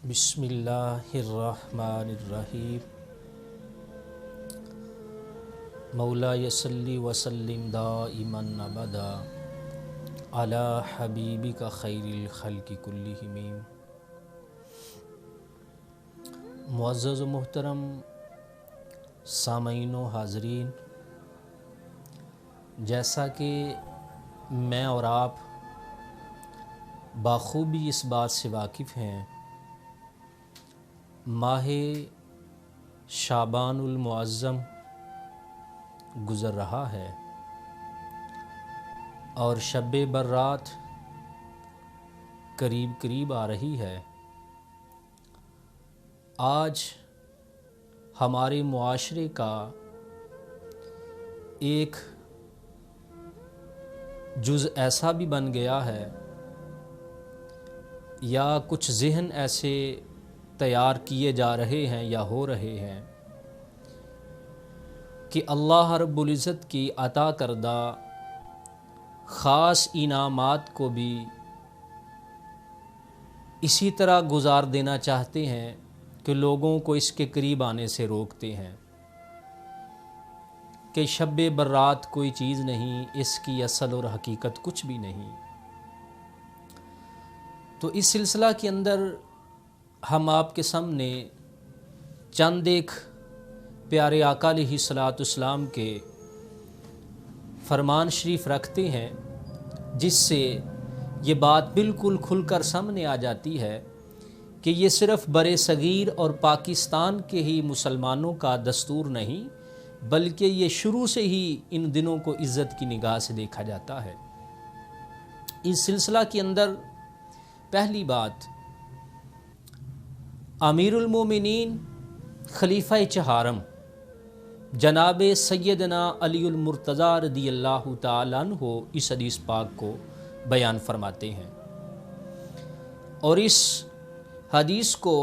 بسم اللہ الرحمن الرحیم مولا یصلی وسلم دائما ابدا علی حبیبک خیر الخلق کلہم۔ معزز و محترم سامعین و حاضرین، جیسا کہ میں اور آپ بخوبی اس بات سے واقف ہیں، ماہ شعبان المعظم گزر رہا ہے اور شب برات قریب آ رہی ہے۔ آج ہمارے معاشرے کا ایک جز ایسا بھی بن گیا ہے یا کچھ ذہن ایسے تیار کیے جا رہے ہیں یا ہو رہے ہیں کہ اللہ رب العزت کی عطا کردہ خاص انعامات کو بھی اسی طرح گزار دینا چاہتے ہیں کہ لوگوں کو اس کے قریب آنے سے روکتے ہیں کہ شب برات کوئی چیز نہیں، اس کی اصل اور حقیقت کچھ بھی نہیں۔ تو اس سلسلہ کے اندر ہم آپ کے سامنے چند ایک پیارے آقا علیہ الصلوۃ والسلام کے فرمان شریف رکھتے ہیں، جس سے یہ بات بالکل کھل کر سامنے آ جاتی ہے کہ یہ صرف بر صغیر اور پاکستان کے ہی مسلمانوں کا دستور نہیں، بلکہ یہ شروع سے ہی ان دنوں کو عزت کی نگاہ سے دیکھا جاتا ہے۔ اس سلسلہ کے اندر پہلی بات، امیر المومنین خلیفہ چہارم جناب سیدنا علی المرتضیٰ رضی اللہ تعالیٰ عنہ اس حدیث پاک کو بیان فرماتے ہیں، اور اس حدیث کو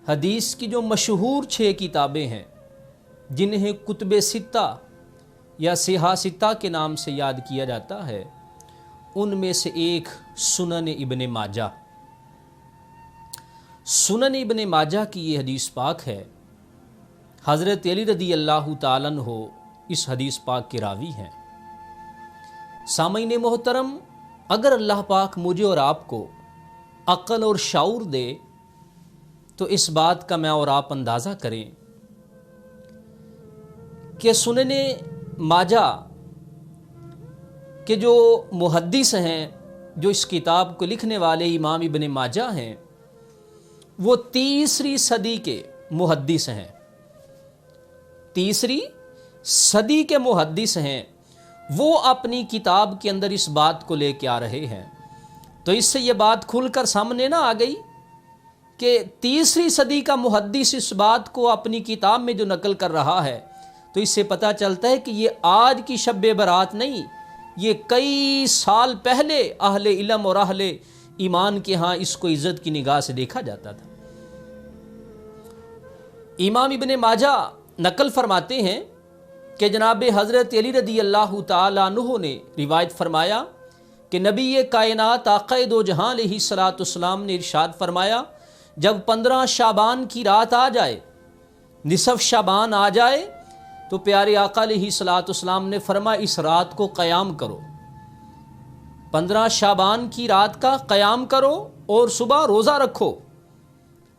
حدیث کی جو مشہور 6 کتابیں ہیں جنہیں کتب ستہ یا صحاح ستہ کے نام سے یاد کیا جاتا ہے، ان میں سے ایک سنن ابن ماجہ۔ سنن ابن ماجہ کی یہ حدیث پاک ہے۔ حضرت علی رضی اللہ تعالیٰ عنہ اس حدیث پاک کے راوی ہیں۔ سامعین محترم، اگر اللہ پاک مجھے اور آپ کو عقل اور شعور دے تو اس بات کا میں اور آپ اندازہ کریں کہ سنن ماجہ کے جو محدث ہیں، جو اس کتاب کو لکھنے والے امام ابن ماجہ ہیں، وہ 3 صدی کے محدث ہیں۔ 3 صدی کے محدث ہیں، وہ اپنی کتاب کے اندر اس بات کو لے کے آ رہے ہیں۔ تو اس سے یہ بات کھل کر سامنے نہ آ گئی کہ 3 صدی کا محدث اس بات کو اپنی کتاب میں جو نقل کر رہا ہے، تو اس سے پتہ چلتا ہے کہ یہ آج کی شب برات نہیں، یہ کئی سال پہلے اہل علم اور اہل ایمان کے ہاں اس کو عزت کی نگاہ سے دیکھا جاتا تھا۔ امام ابن ماجہ نقل فرماتے ہیں کہ جناب حضرت علی رضی اللہ تعالیٰ عنہ نے روایت فرمایا کہ نبی کائنات آقا دو جہاں علیہ الصلوۃ والسلام نے ارشاد فرمایا، جب 15 شعبان کی رات آ جائے، نصف شعبان آ جائے، تو پیارے آقا علیہ الصلوۃ والسلام نے فرمایا اس رات کو قیام کرو، 15 شعبان کی رات کا قیام کرو اور صبح روزہ رکھو۔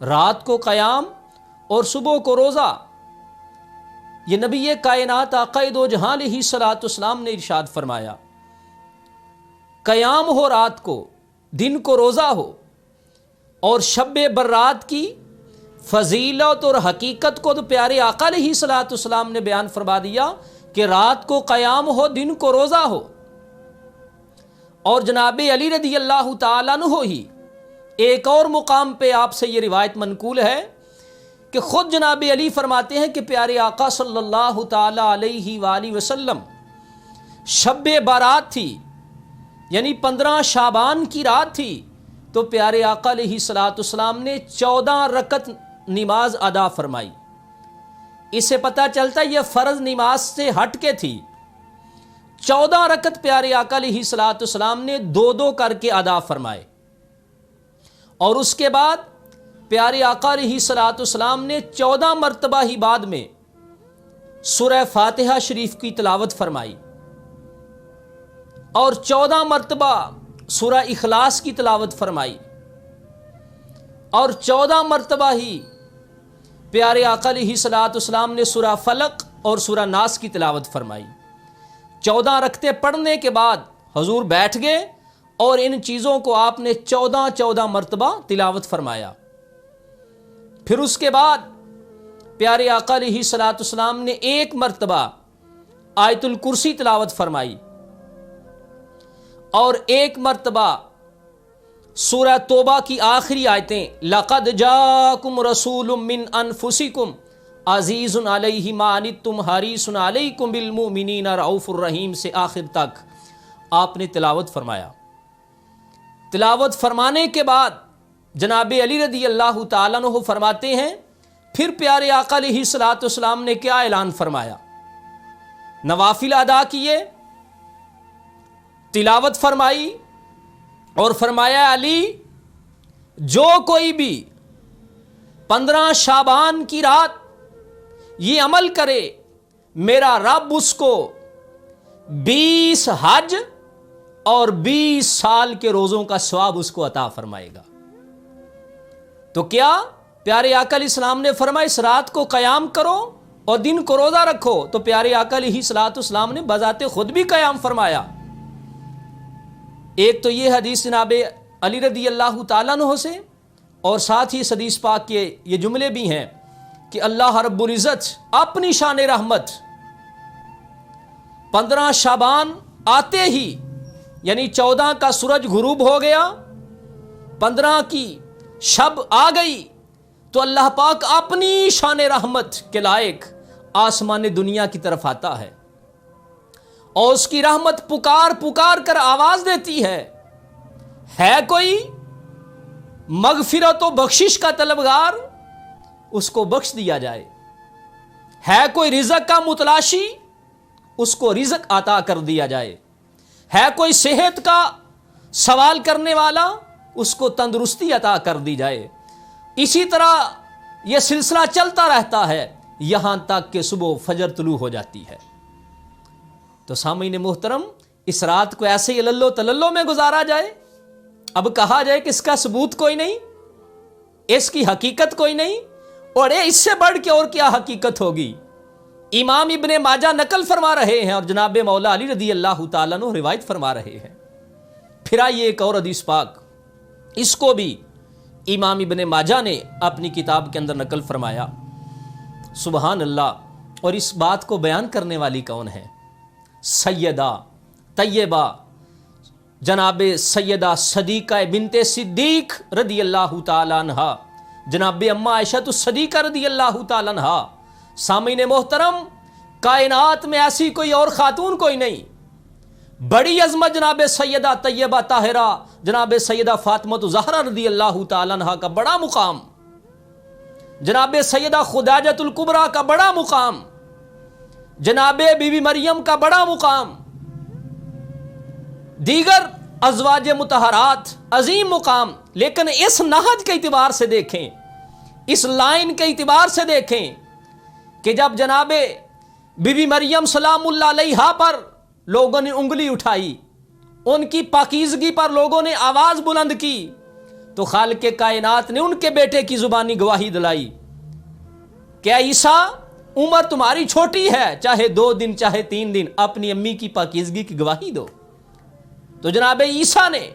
رات کو قیام اور صبح کو روزہ، یہ نبی کائنات آقا دو جہاں علیہ الصلوۃ والسلام نے ارشاد فرمایا۔ قیام ہو رات کو، دن کو روزہ ہو، اور شب برات کی فضیلت اور حقیقت کو تو پیارے آقا علیہ الصلوۃ والسلام نے بیان فرما دیا کہ رات کو قیام ہو، دن کو روزہ ہو۔ اور جناب علی رضی اللہ تعالیٰ عنہ ہی ایک اور مقام پہ آپ سے یہ روایت منقول ہے کہ خود جناب علی فرماتے ہیں کہ پیارے آقا صلی اللہ تعالیٰ علیہ وآلہ وسلم شب برات تھی، یعنی 15 شعبان کی رات تھی، تو پیارے آقا علیہ الصلوۃ والسلام نے 14 رکعت نماز ادا فرمائی۔ اس سے پتہ چلتا ہے یہ فرض نماز سے ہٹ کے تھی۔ 14 رکعت پیارے آقا علیہ الصلوۃ والسلام نے 2 کر کے ادا فرمائے، اور اس کے بعد پیارے آقا علیہ صلاۃ والسلام نے 14 مرتبہ ہی بعد میں سورہ فاتحہ شریف کی تلاوت فرمائی اور 14 مرتبہ سورہ اخلاص کی تلاوت فرمائی اور 14 مرتبہ ہی پیارے آقا علیہ صلاۃ والسلام نے سورہ فلق اور سورہ ناس کی تلاوت فرمائی۔ 14 رکعتیں پڑھنے کے بعد حضور بیٹھ گئے اور ان چیزوں کو آپ نے 14 مرتبہ تلاوت فرمایا۔ پھر اس کے بعد پیارے آقا علیہ صلاۃ والسلام نے 1 مرتبہ آیت الکرسی تلاوت فرمائی اور 1 مرتبہ سورہ توبہ کی آخری آیتیں لَقَدْ جَاءَكُمْ رَسُولٌ مِّنْ أَنفُسِكُمْ عَزِيزٌ عَلَيْهِ مَا عَنِتُّمْ حَرِيصٌ عَلَيْكُمْ بِالْمُؤْمِنِينَ رَءُوفٌ رَحِيمٌ سے آخر تک آپ نے تلاوت فرمایا۔ تلاوت فرمانے کے بعد جناب علی رضی اللہ تعالیٰ عنہ فرماتے ہیں پھر پیارے آقا علیہ الصلوۃ والسلام نے کیا اعلان فرمایا؟ نوافل ادا کیے، تلاوت فرمائی اور فرمایا علی جو کوئی بھی 15 شعبان کی رات یہ عمل کرے میرا رب اس کو 20 حج اور 20 سال کے روزوں کا ثواب اس کو عطا فرمائے گا۔ تو کیا پیارے آقا علیہ السلام نے فرمایا اس رات کو قیام کرو اور دن کو روزہ رکھو، تو پیارے آقا علیہ الصلوۃ والسلام نے بذات خود بھی قیام فرمایا۔ ایک تو یہ حدیث جناب علی رضی اللہ تعالیٰ عنہ سے، اور ساتھ ہی اس حدیث پاک کے یہ جملے بھی ہیں کہ اللہ رب العزت اپنی شان رحمت 15 شعبان آتے ہی یعنی 14 کا سورج غروب ہو گیا، 15 کی شب آ گئی تو اللہ پاک اپنی شان رحمت کے لائق آسمان دنیا کی طرف آتا ہے اور اس کی رحمت پکار پکار کر آواز دیتی ہے کوئی مغفرت و بخشش کا طلبگار، اس کو بخش دیا جائے، ہے کوئی رزق کا متلاشی، اس کو رزق عطا کر دیا جائے، ہے کوئی صحت کا سوال کرنے والا، اس کو تندرستی عطا کر دی جائے۔ اسی طرح یہ سلسلہ چلتا رہتا ہے یہاں تک کہ صبح فجر طلوع ہو جاتی ہے۔ تو سامعین محترم، اس رات کو ایسے ہی للو تللو میں گزارا جائے، اب کہا جائے کہ اس کا ثبوت کوئی نہیں، اس کی حقیقت کوئی نہیں، اور اس سے بڑھ کے اور کیا حقیقت ہوگی؟ امام ابن ماجہ نقل فرما رہے ہیں اور جناب مولا علی رضی اللہ تعالیٰ عنہ روایت فرما رہے ہیں۔ پھر آئیے ایک اور حدیث پاک، اس کو بھی امام ابن ماجہ نے اپنی کتاب کے اندر نقل فرمایا۔ سبحان اللہ۔ اور اس بات کو بیان کرنے والی کون ہے؟ سیدہ طیبہ جناب سیدہ صدیقہ بنت صدیق رضی اللہ تعالیٰ عنہ، جناب اما عائشہ الصدیقہ رضی اللہ تعالیٰ عنہ۔ سامعین محترم، کائنات میں ایسی کوئی اور خاتون کوئی نہیں، بڑی عظمت جناب سیدہ طیبہ طاہرہ جناب سیدہ فاطمہ زہرا رضی اللہ تعالیٰ عنہ کا بڑا مقام، جناب سیدہ خدیجہ الکبریٰ کا بڑا مقام، جناب بی بی مریم کا بڑا مقام، دیگر ازواج مطہرات عظیم مقام۔ لیکن اس نہج کے اعتبار سے دیکھیں، اس لائن کے اعتبار سے دیکھیں کہ جب جناب بی بی مریم سلام اللہ علیہا پر لوگوں نے انگلی اٹھائی، ان کی پاکیزگی پر لوگوں نے آواز بلند کی، تو خالق کائنات نے ان کے بیٹے کی زبانی گواہی دلائی کہ عیسیٰ عمر تمہاری چھوٹی ہے، چاہے 2 دن چاہے 3 دن اپنی امی کی پاکیزگی کی گواہی دو۔ تو جناب عیسیٰ نے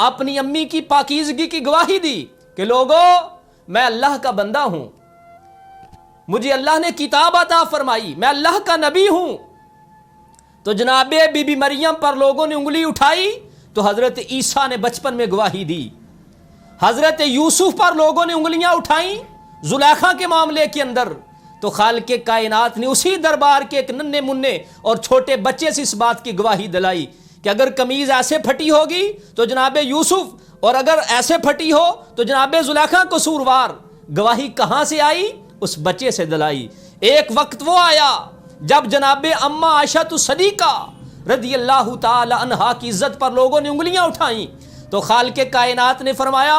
اپنی امی کی پاکیزگی کی گواہی دی کہ لوگوں میں اللہ کا بندہ ہوں، مجھے اللہ نے کتاب عطا فرمائی، میں اللہ کا نبی ہوں۔ تو جناب بی بی مریم پر لوگوں نے انگلی اٹھائی تو حضرت عیسیٰ نے بچپن میں گواہی دی۔ حضرت یوسف پر لوگوں نے انگلیاں اٹھائیں زلیخا کے معاملے کے اندر، تو خالق کائنات نے اسی دربار کے ایک ننھے منھے اور چھوٹے بچے سے اس بات کی گواہی دلائی کہ اگر قمیض ایسے پھٹی ہوگی تو جناب یوسف، اور اگر ایسے پھٹی ہو تو جناب زلیخا قصوروار۔ گواہی کہاں سے آئی؟ اس بچے سے دلائی۔ ایک وقت وہ آیا جب جناب اما عائشہ الصدیقہ رضی اللہ تعالی عنہا کی عزت پر لوگوں نے انگلیاں اٹھائیں، تو خالق کائنات نے فرمایا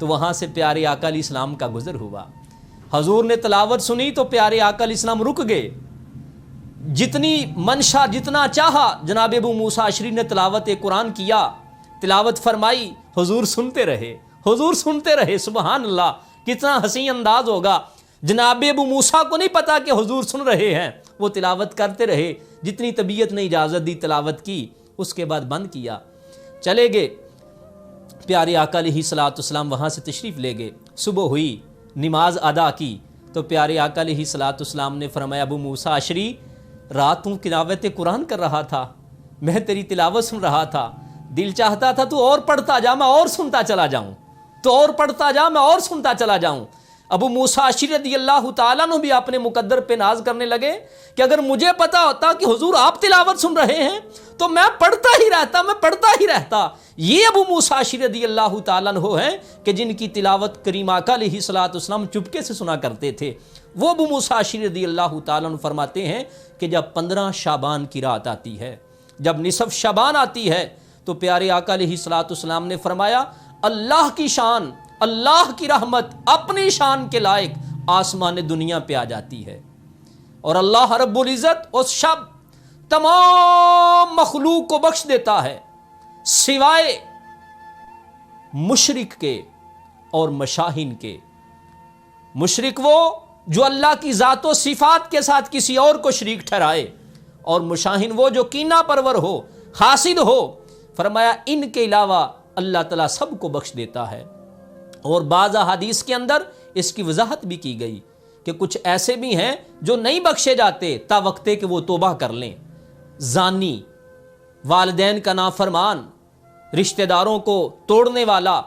تو وہاں سے پیارے آقا علیہ السلام کا گزر ہوا. حضور نے تلاوت سنی تو پیارے آقا علیہ السلام رک گئے. جتنی منشا جتنا چاہا جناب ابو موسیٰ اشعری نے تلاوت قرآن کیا, تلاوت فرمائی, حضور سنتے رہے, حضور سنتے رہے. سبحان اللہ, کتنا حسین انداز ہوگا. جناب ابو موسیٰ کو نہیں پتا کہ حضور سن رہے ہیں, وہ تلاوت کرتے رہے. جتنی طبیعت نے اجازت دی تلاوت کی, اس کے بعد بند کیا, چلے گئے. پیارے آقا علیہ الصلوۃ والسلام وہاں سے تشریف لے گئے. صبح ہوئی, نماز ادا کی تو پیارے آقا علیہ الصلوۃ والسلام نے فرمایا, ابو موسیٰ اشعری رات تو تلاوت قرآن کر رہا تھا, میں تیری تلاوت سن رہا تھا, دل چاہتا تھا تو اور پڑھتا جا, میں اور سنتا چلا جاؤں, تو اور پڑھتا جا, میں اور سنتا چلا جاؤں. ابو موسیٰ اشعری رضی اللہ تعالیٰ عنہ بھی اپنے مقدر پہ ناز کرنے لگے کہ اگر مجھے پتا ہوتا کہ حضور آپ تلاوت سن رہے ہیں تو میں پڑھتا ہی رہتا, میں پڑھتا ہی رہتا. یہ ابو موسیٰ اشعری رضی اللہ تعالیٰ عنہ ہیں کہ جن کی تلاوت کریم آقا علیہ الصلوۃ والسلام چپکے سے سنا کرتے تھے. وہ ابو موسیٰ اشعری رضی اللہ تعالیٰ عنہ فرماتے ہیں کہ جب 15 شعبان کی رات آتی ہے, جب نصف شعبان آتی ہے, تو پیارے آقا علیہ الصلوۃ والسلام نے فرمایا, اللہ کی شان, اللہ کی رحمت اپنی شان کے لائق آسمان دنیا پہ آ جاتی ہے, اور اللہ رب العزت اس شب تمام مخلوق کو بخش دیتا ہے سوائے مشرک کے اور مشاہین کے. مشرک وہ جو اللہ کی ذات و صفات کے ساتھ کسی اور کو شریک ٹھہرائے, اور مشاہین وہ جو کینہ پرور ہو, حاسد ہو. فرمایا ان کے علاوہ اللہ تعالیٰ سب کو بخش دیتا ہے. اور بعض احادیث کے اندر اس کی وضاحت بھی کی گئی کہ کچھ ایسے بھی ہیں جو نہیں بخشے جاتے تا وقتے کہ وہ توبہ کر لیں. زانی, والدین کا نافرمان, رشتہ داروں کو توڑنے والا,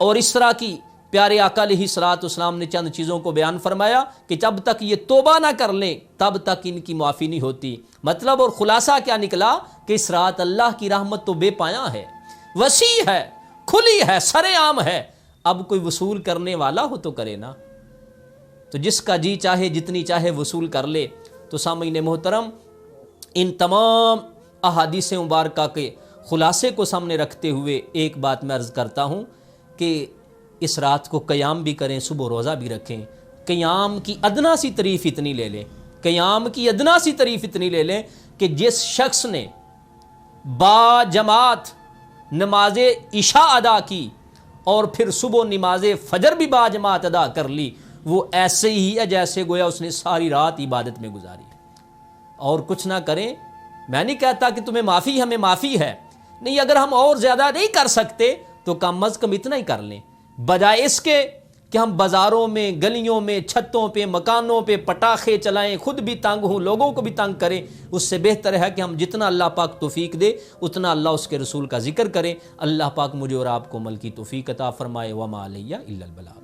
اور اس طرح کی. پیارے آقا علیہ الصلوۃ والسلام نے چند چیزوں کو بیان فرمایا کہ جب تک یہ توبہ نہ کر لیں تب تک ان کی معافی نہیں ہوتی. مطلب اور خلاصہ کیا نکلا کہ اس رات اللہ کی رحمت تو بے پایاں ہے, وسیع ہے, کھلی ہے, سرے عام ہے. اب کوئی وصول کرنے والا ہو تو کرے نا, تو جس کا جی چاہے جتنی چاہے وصول کر لے. تو سامعین محترم, ان تمام احادیث مبارکہ کے خلاصے کو سامنے رکھتے ہوئے ایک بات میں عرض کرتا ہوں کہ اس رات کو قیام بھی کریں, صبح روزہ بھی رکھیں. قیام کی ادنا سی تعریف اتنی لے لیں, قیام کی ادنا سی تعریف اتنی لے لیں کہ جس شخص نے با جماعت نماز عشاء ادا کی اور پھر صبح نماز فجر بھی با جماعت ادا کر لی, وہ ایسے ہی ہے جیسے گویا اس نے ساری رات عبادت میں گزاری. اور کچھ نہ کریں. میں نہیں کہتا کہ تمہیں معافی, ہمیں معافی ہے نہیں, اگر ہم اور زیادہ نہیں کر سکتے تو کم از کم اتنا ہی کر لیں, بجائے اس کے کہ ہم بازاروں میں, گلیوں میں, چھتوں پہ, مکانوں پہ پٹاخے چلائیں, خود بھی تنگ ہوں, لوگوں کو بھی تنگ کریں. اس سے بہتر ہے کہ ہم جتنا اللہ پاک توفیق دے اتنا اللہ اس کے رسول کا ذکر کریں. اللہ پاک مجھے اور آپ کو عمل کی توفیق عطا فرمائے. وما علیہ الا البلاغ.